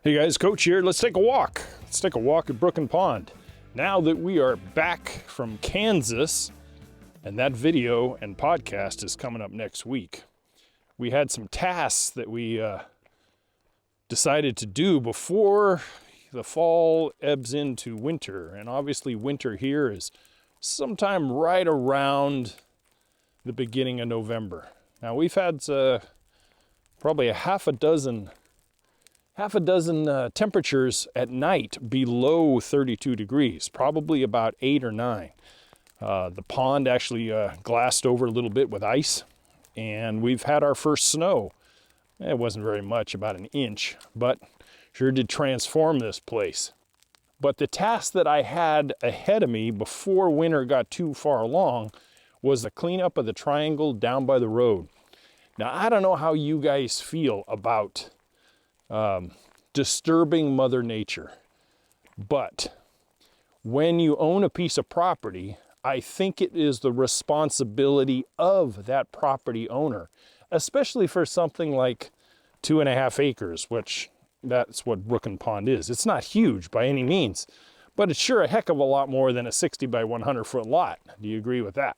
Hey guys, Coach here. Let's take a walk. Let's take a walk at Brook Pond. Now that we are back from Kansas, and that video and podcast is coming up next week, we had some tasks that we decided to do before the fall ebbs into winter. And obviously winter here is sometime right around the beginning of November. Now we've had probably a half a dozen temperatures at night below 32 degrees, probably about 8 or 9. The pond actually glassed over a little bit with ice, and we've had our first snow. It wasn't very much, about an inch, but sure did transform this place. But the task that I had ahead of me before winter got too far along was the cleanup of the triangle down by the road. Now, I don't know how you guys feel about disturbing Mother Nature, but when you own a piece of property, I think it is the responsibility of that property owner, especially for something like 2.5 acres, which that's what Brook Pond is. It's not huge by any means, but it's sure a heck of a lot more than a 60 by 100 foot lot. Do you agree with that?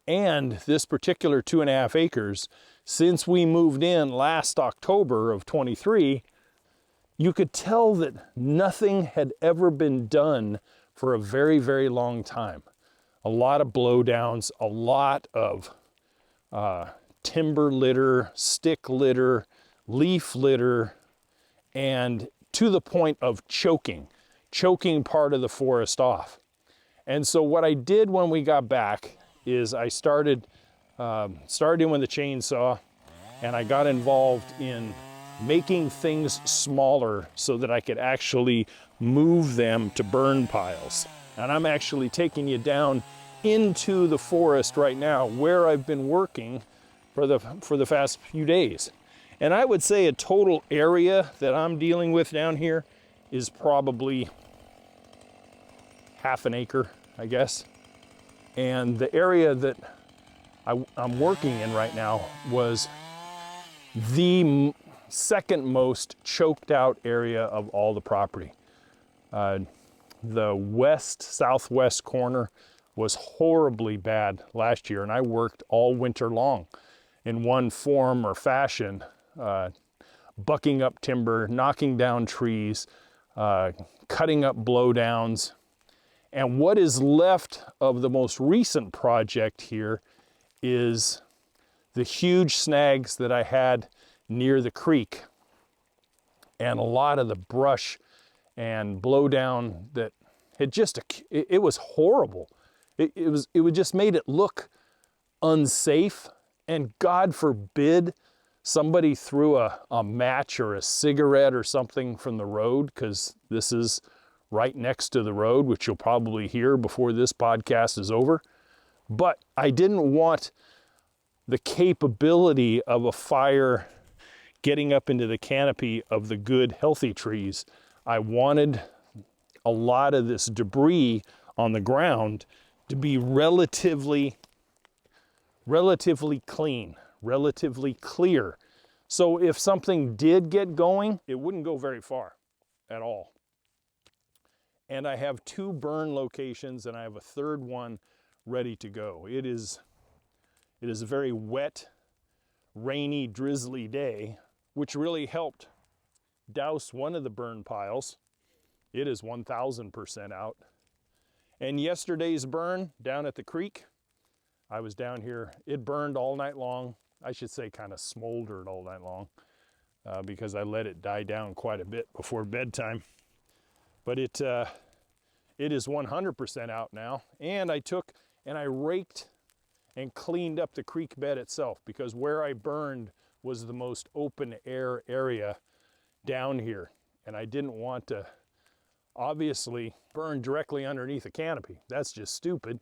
And this particular 2.5 acres, since we moved in last October of 23, you could tell that nothing had ever been done for a very, very long time. A lot of blowdowns, a lot of timber litter, stick litter, leaf litter, and to the point of choking part of the forest off. And so what I did when we got back is I started in with the chainsaw, and I got involved in making things smaller so that I could actually move them to burn piles. And I'm actually taking you down into the forest right now where I've been working for the past few days. And I would say a total area that I'm dealing with down here is probably half an acre, I guess. And the area that I'm working in right now was the second most choked out area of all the property. The southwest corner was horribly bad last year, and I worked all winter long in one form or fashion, bucking up timber, knocking down trees, cutting up blowdowns. And what is left of the most recent project here is the huge snags that I had near the creek, and a lot of the brush and blowdown that it was horrible. It would just made it look unsafe, and God forbid somebody threw a match or a cigarette or something from the road, because this is right next to the road, which you'll probably hear before this podcast is over. But I didn't want the capability of a fire getting up into the canopy of the good, healthy trees. I wanted a lot of this debris on the ground to be relatively clean, relatively clear. So if something did get going, it wouldn't go very far at all. And I have 2 burn locations, and I have a third one ready to go. It is a very wet, rainy, drizzly day, which really helped douse one of the burn piles. It is 1,000% out. And yesterday's burn down at the creek, I was down here, it burned all night long. I should say kind of smoldered all night long, because I let it die down quite a bit before bedtime. But it is 100% out now. And I raked and cleaned up the creek bed itself, because where I burned was the most open air area down here. And I didn't want to obviously burn directly underneath a canopy. That's just stupid.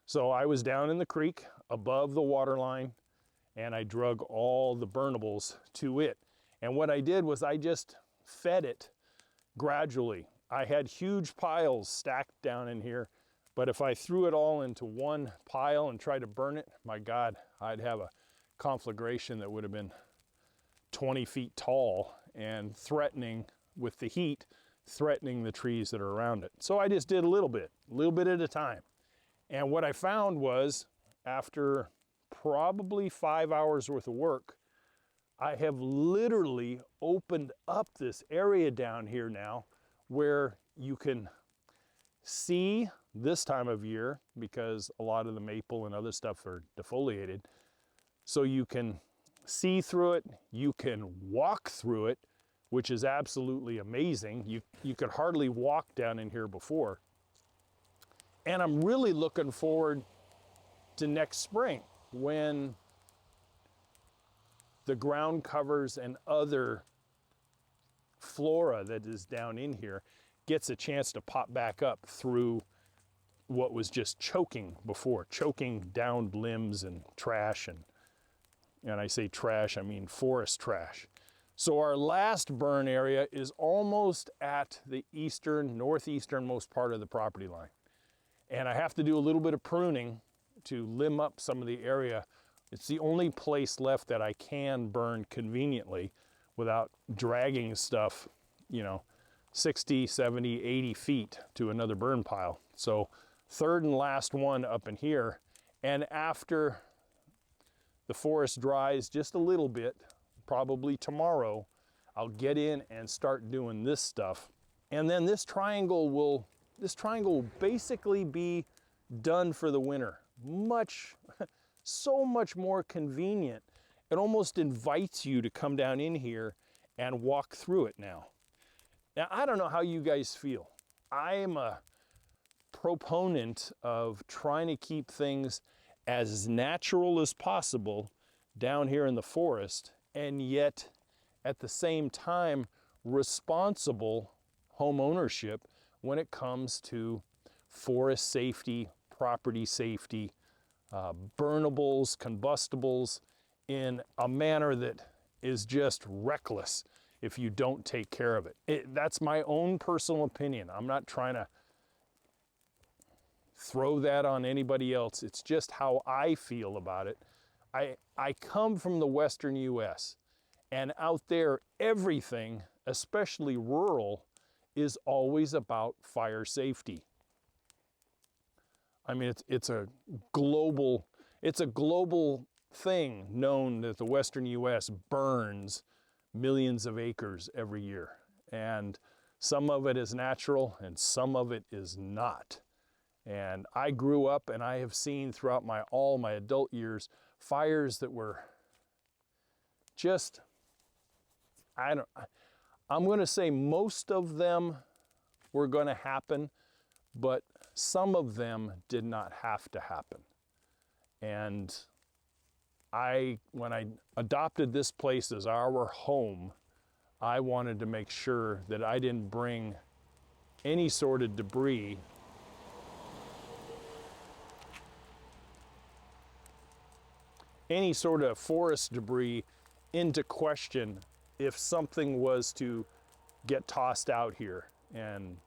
So I was down in the creek above the water line, and I drug all the burnables to it. And what I did was I just fed it gradually. I had huge piles stacked down in here, but if I threw it all into one pile and tried to burn it, my God, I'd have a conflagration that would have been 20 feet tall and threatening with the heat threatening the trees that are around it. So I just did a little bit at a time. And what I found was, after probably 5 hours worth of work, I have literally opened up this area down here now where you can see this time of year, because a lot of the maple and other stuff are defoliated. So you can see through it, you can walk through it, which is absolutely amazing. You could hardly walk down in here before. And I'm really looking forward to next spring, when the ground covers and other flora that is down in here gets a chance to pop back up through what was just choking before, choking down limbs and trash. And I say trash, I mean forest trash. So our last burn area is almost at the northeasternmost part of the property line. And I have to do a little bit of pruning to limb up some of the area. It's the only place left that I can burn conveniently without dragging stuff, 60, 70, 80 feet to another burn pile. So third and last one up in here. And after the forest dries just a little bit, probably tomorrow, I'll get in and start doing this stuff. And then this triangle will basically be done for the winter. So much more convenient. It almost invites you to come down in here and walk through it now. Now, I don't know how you guys feel. I am a proponent of trying to keep things as natural as possible down here in the forest, and yet at the same time responsible home ownership when it comes to forest safety, property safety, burnables, combustibles, in a manner that is just reckless if you don't take care of it. That's my own personal opinion. I'm not trying to throw that on anybody else. It's just how I feel about it. I come from the Western US, and out there, everything, especially rural, is always about fire safety. I mean, it's a global thing, known that the Western US burns millions of acres every year. And some of it is natural and some of it is not. And I grew up and I have seen throughout all my adult years fires that were just, I'm going to say most of them were going to happen, but some of them did not have to happen. And when I adopted this place as our home, I wanted to make sure that I didn't bring any sort of debris any sort of forest debris into question if something was to get tossed out here and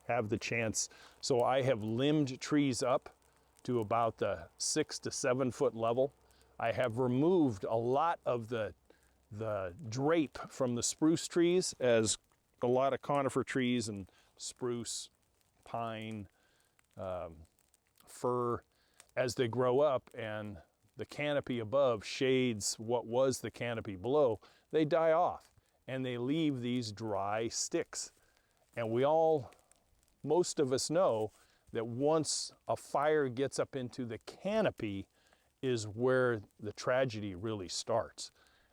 have the chance. So I have limbed trees up to about the 6 to 7 foot level. I have removed a lot of the drape from the spruce trees, as a lot of conifer trees and spruce, pine, fir, as they grow up and the canopy above shades what was the canopy below, they die off and they leave these dry sticks. And most of us know that once a fire gets up into the canopy is where the tragedy really starts.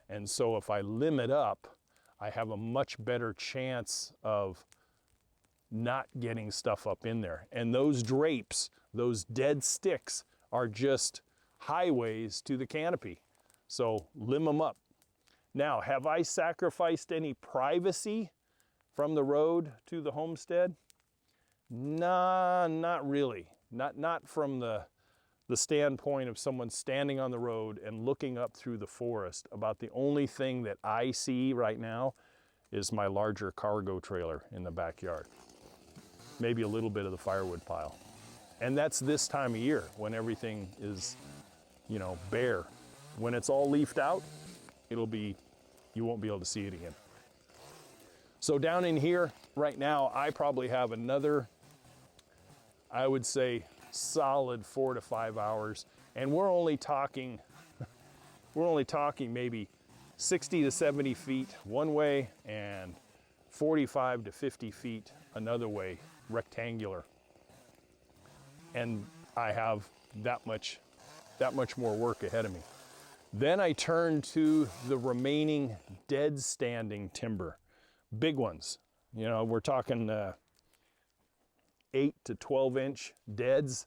And so if I limb it up, I have a much better chance of not getting stuff up in there. And those drapes, those dead sticks, are just highways to the canopy. So limb them up. Now, have I sacrificed any privacy from the road to the homestead? Nah, not really. Not from the standpoint of someone standing on the road and looking up through the forest. About the only thing that I see right now is my larger cargo trailer in the backyard. Maybe a little bit of the firewood pile. And that's this time of year when everything is, bare. When it's all leafed out, you won't be able to see it again. So down in here right now, I probably have another, I would say, solid 4 to 5 hours. And we're only talking maybe 60 to 70 feet one way and 45 to 50 feet another way, rectangular. And I have that much more work ahead of me. Then I turn to the remaining dead standing timber, big ones. You know, we're talking 8 to 12 inch deads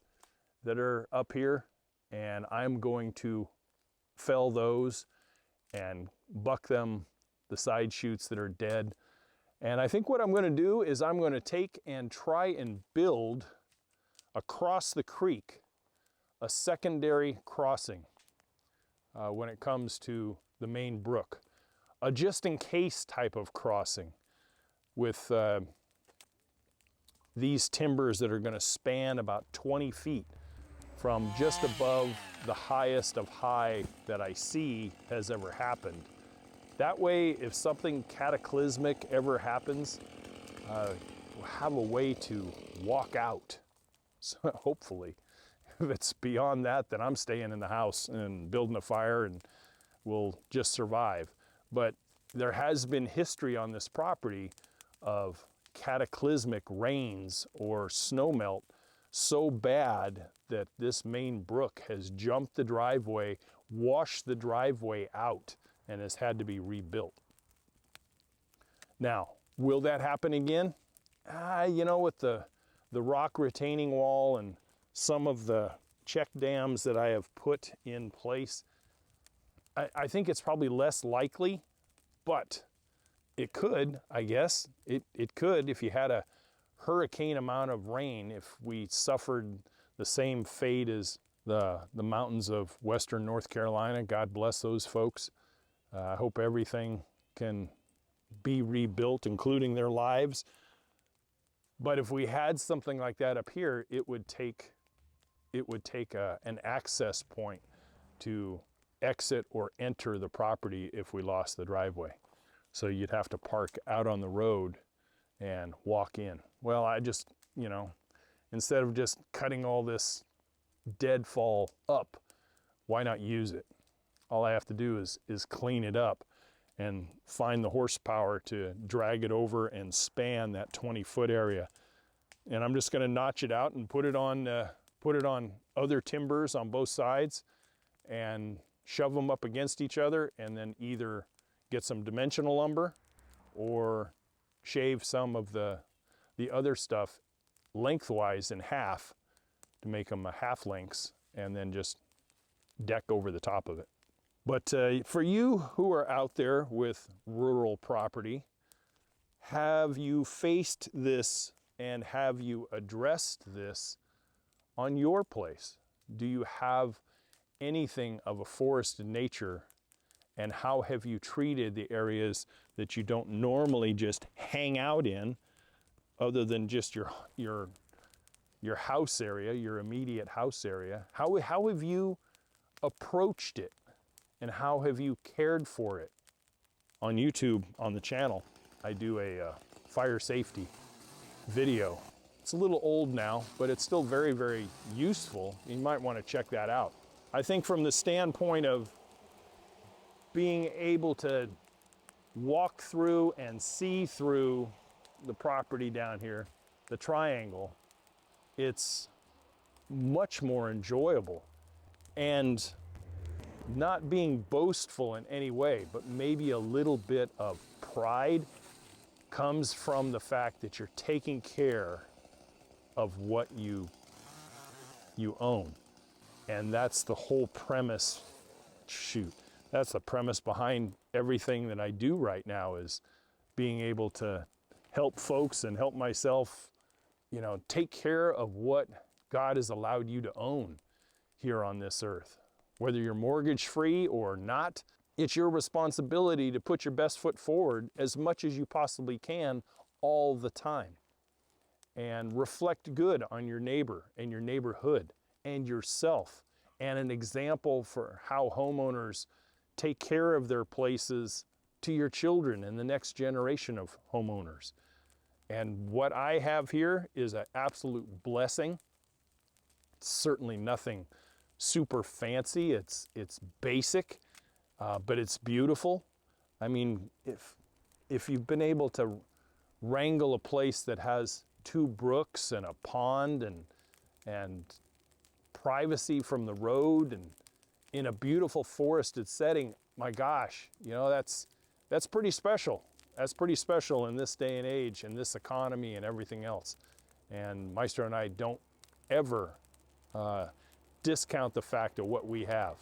that are up here, and I'm going to fell those and buck them, the side shoots that are dead. And I think what I'm going to do is I'm going to take and try and build across the creek a secondary crossing when it comes to the main brook, a just in case type of crossing with these timbers that are going to span about 20 feet from just above the highest of high that I see has ever happened. That way, if something cataclysmic ever happens, we'll have a way to walk out. So hopefully, if it's beyond that, then I'm staying in the house and building a fire and we'll just survive. But there has been history on this property of cataclysmic rains or snowmelt so bad that this main brook has jumped the driveway, washed the driveway out, and has had to be rebuilt. Now, will that happen again? You know, with the rock retaining wall and some of the check dams that I have put in place, I think it's probably less likely, but it could, I guess. It could if you had a hurricane amount of rain, if we suffered the same fate as the mountains of western North Carolina. God bless those folks. I hope everything can be rebuilt, including their lives. But if we had something like that up here, it would take an access point to exit or enter the property if we lost the driveway. So you'd have to park out on the road and walk in. Well, I just, you know, instead of just cutting all this deadfall up, why not use it? All I have to do is clean it up and find the horsepower to drag it over and span that 20-foot area. And I'm just going to notch it out and put it on other timbers on both sides and shove them up against each other, and then either get some dimensional lumber or shave some of the other stuff lengthwise in half to make them a half lengths, and then just deck over the top of it. But for you who are out there with rural property, have you faced this and have you addressed this on your place? Do you have anything of a forested nature, and how have you treated the areas that you don't normally just hang out in, other than just your house area, your immediate house area? How have you approached it, and how have you cared for it? On YouTube, on the channel, I do a fire safety video. It's a little old now, but it's still very, very useful. You might want to check that out. I think from the standpoint of being able to walk through and see through the property down here, the triangle, it's much more enjoyable. And not being boastful in any way, but maybe a little bit of pride comes from the fact that you're taking care of what you own. And that's the whole premise. That's the premise behind everything that I do right now, is being able to help folks and help myself, you know, take care of what God has allowed you to own here on this earth. Whether you're mortgage free or not, it's your responsibility to put your best foot forward as much as you possibly can all the time, and reflect good on your neighbor and your neighborhood and yourself, and an example for how homeowners take care of their places to your children and the next generation of homeowners. And what I have here is an absolute blessing. It's certainly nothing super fancy. It's basic, but it's beautiful. I mean, if you've been able to wrangle a place that has 2 brooks and a pond and privacy from the road and in a beautiful forested setting, my gosh, you know, that's pretty special. That's pretty special in this day and age and this economy and everything else. And Maestro and I don't ever discount the fact of what we have.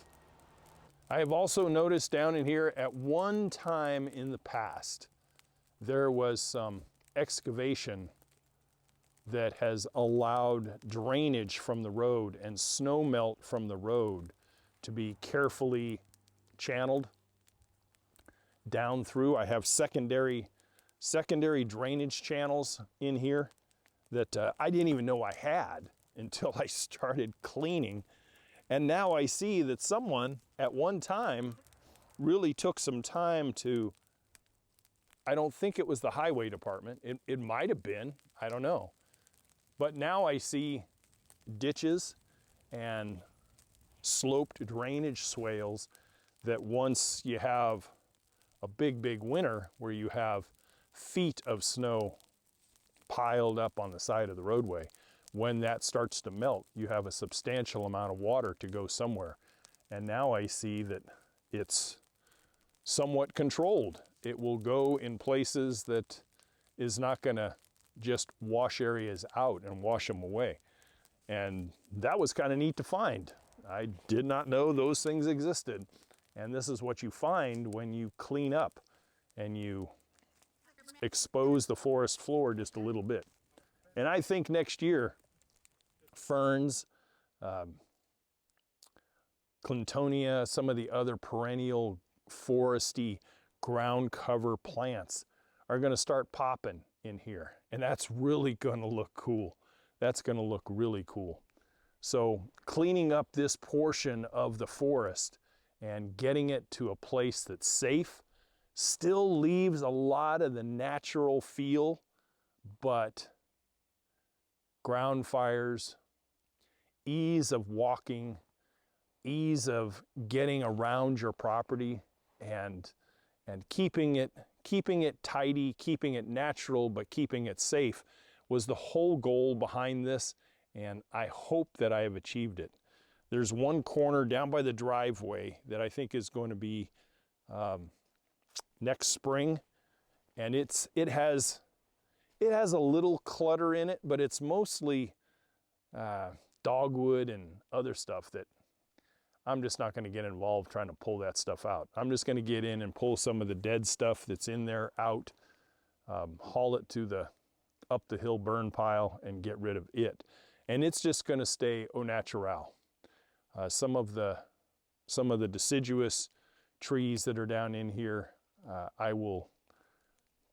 I have also noticed down in here, at one time in the past, there was some excavation that has allowed drainage from the road and snow melt from the road to be carefully channeled down through. I have secondary drainage channels in here that I didn't even know I had until I started cleaning. And now I see that someone at one time really took some time to, I don't think it was the highway department. It might have been, I don't know. But now I see ditches and sloped drainage swales that once you have a big winter where you have feet of snow piled up on the side of the roadway, when that starts to melt, you have a substantial amount of water to go somewhere. And now I see that it's somewhat controlled. It will go in places that is not gonna just wash areas out and wash them away. And that was kind of neat to find. I did not know those things existed. And this is what you find when you clean up and you expose the forest floor just a little bit. And I think next year, ferns, clintonia, some of the other perennial foresty ground cover plants are going to start popping in here. And that's really going to look cool. That's going to look really cool. So cleaning up this portion of the forest and getting it to a place that's safe still leaves a lot of the natural feel, but ground fires, ease of walking, ease of getting around your property, and keeping it tidy, keeping it natural, but keeping it safe was the whole goal behind this, and I hope that I have achieved it. There's one corner down by the driveway that I think is going to be next spring, and it has a little clutter in it, but it's mostly dogwood and other stuff that I'm just not going to get involved trying to pull that stuff out. I'm just going to get in and pull some of the dead stuff that's in there out, haul it to up the hill burn pile and get rid of it. And it's just going to stay au natural. Some of the deciduous trees that are down in here, I will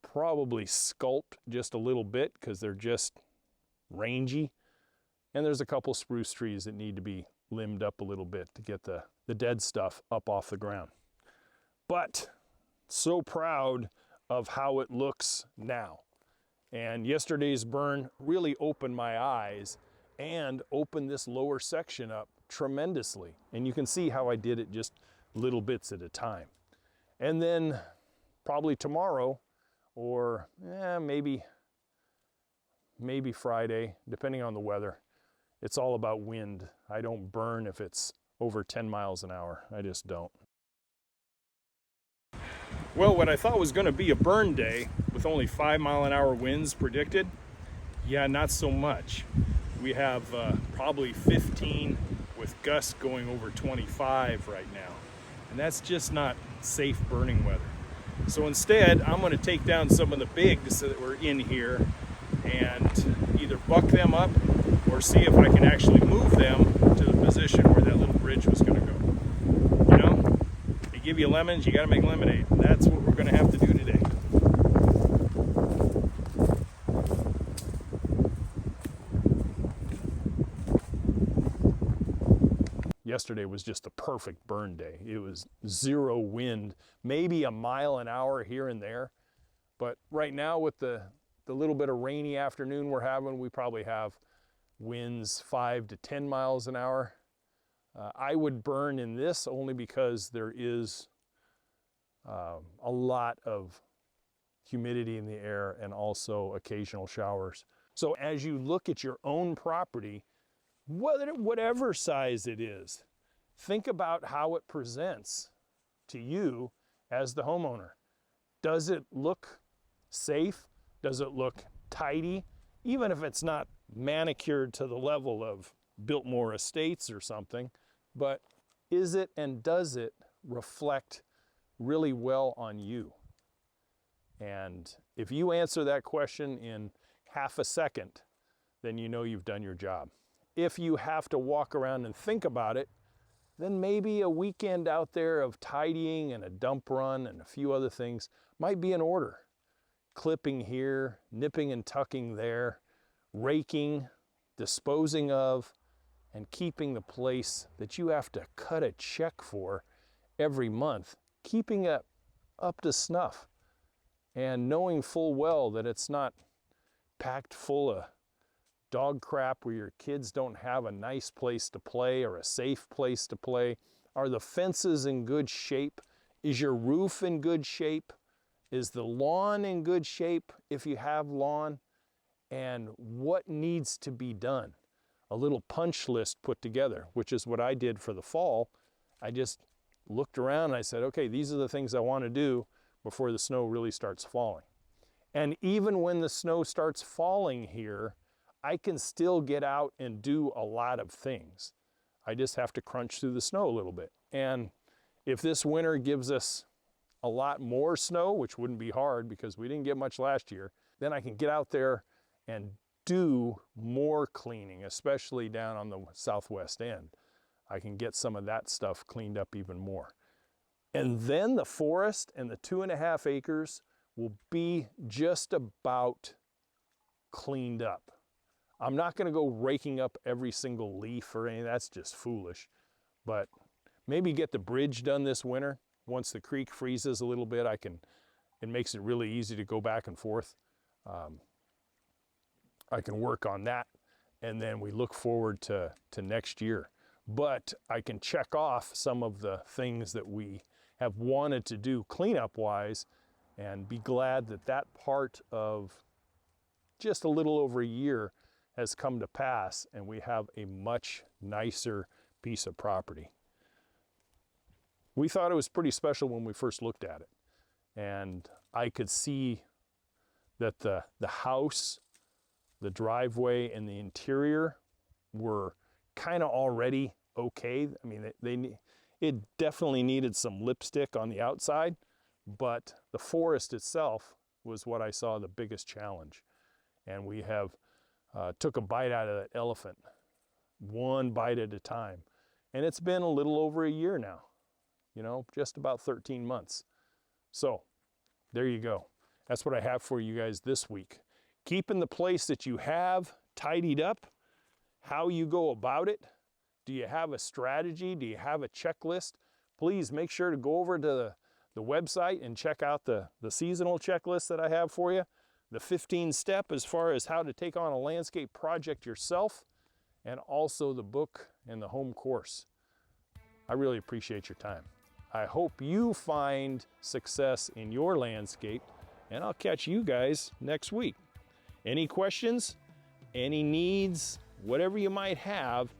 probably sculpt just a little bit because they're just rangy. And there's a couple spruce trees that need to be limbed up a little bit to get the dead stuff up off the ground. But so proud of how it looks now. And yesterday's burn really opened my eyes and opened this lower section up tremendously. And you can see how I did it just little bits at a time. And then probably tomorrow, or maybe Friday, depending on the weather. It's all about wind. I don't burn if it's over 10 miles an hour. I just don't. Well, what I thought was going to be a burn day with only 5-mile-an-hour winds predicted, yeah, not so much. We have probably 15 with gusts going over 25 right now. And that's just not safe burning weather. So instead, I'm going to take down some of the bigs that were in here and either buck them up or see if I can actually move them to the position where that little bridge was going to go. You know, they give you lemons, you got to make lemonade. That's what we're going to have to do today. yesterday was just the perfect burn day. It was 0 wind, maybe a mile an hour here and there. But right now with the little bit of rainy afternoon we're having, we probably have winds 5 to 10 miles an hour. I would burn in this only because there is a lot of humidity in the air and also occasional showers. So as you look at your own property, whatever size it is, think about how it presents to you as the homeowner. Does it look safe? Does it look tidy? Even if it's not manicured to the level of Biltmore Estates or something, but is it and does it reflect really well on you? And if you answer that question in half a second, then you know you've done your job. If you have to walk around and think about it, then maybe a weekend out there of tidying and a dump run and a few other things might be in order. Clipping here, nipping and tucking there, raking, disposing of, and keeping the place that you have to cut a check for every month, keeping it up to snuff, and knowing full well that it's not packed full of dog crap where your kids don't have a nice place to play or a safe place to play. Are the fences in good shape? Is your roof in good shape? Is the lawn in good shape if you have lawn? And what needs to be done? A little punch list put together, which is what I did for the fall. I just looked around and I said, okay, these are the things I want to do before the snow really starts falling. And even when the snow starts falling here, I can still get out and do a lot of things. I just have to crunch through the snow a little bit. And if this winter gives us a lot more snow, which wouldn't be hard because we didn't get much last year, then I can get out there and do more cleaning, especially down on the southwest end. I can get some of that stuff cleaned up even more. And then the forest and the 2.5 acres will be just about cleaned up. I'm not going to go raking up every single leaf or anything. That's just foolish. But maybe get the bridge done this winter. Once the creek freezes a little bit, it makes it really easy to go back and forth. I can work on that, and then we look forward to next year. But I can check off some of the things that we have wanted to do cleanup-wise and be glad that that part of just a little over a year has come to pass, and we have a much nicer piece of property. We thought it was pretty special when we first looked at it, and I could see that the house, the driveway, and the interior were kind of already okay. I mean, it definitely needed some lipstick on the outside, but the forest itself was what I saw the biggest challenge. And we have took a bite out of that elephant, one bite at a time. And it's been a little over a year now, just about 13 months. So there you go. That's what I have for you guys this week. Keeping the place that you have tidied up, how you go about it. Do you have a strategy? Do you have a checklist? Please make sure to go over to the website and check out the seasonal checklist that I have for you. The 15 step as far as how to take on a landscape project yourself, and also the book and the home course. I really appreciate your time. I hope you find success in your landscape, and I'll catch you guys next week. Any questions, any needs, whatever you might have,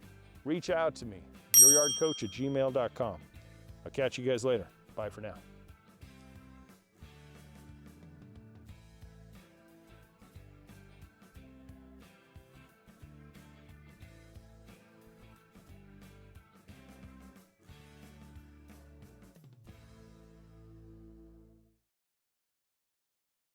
reach out to me, youryardcoach@gmail.com. I'll catch you guys later. Bye for now.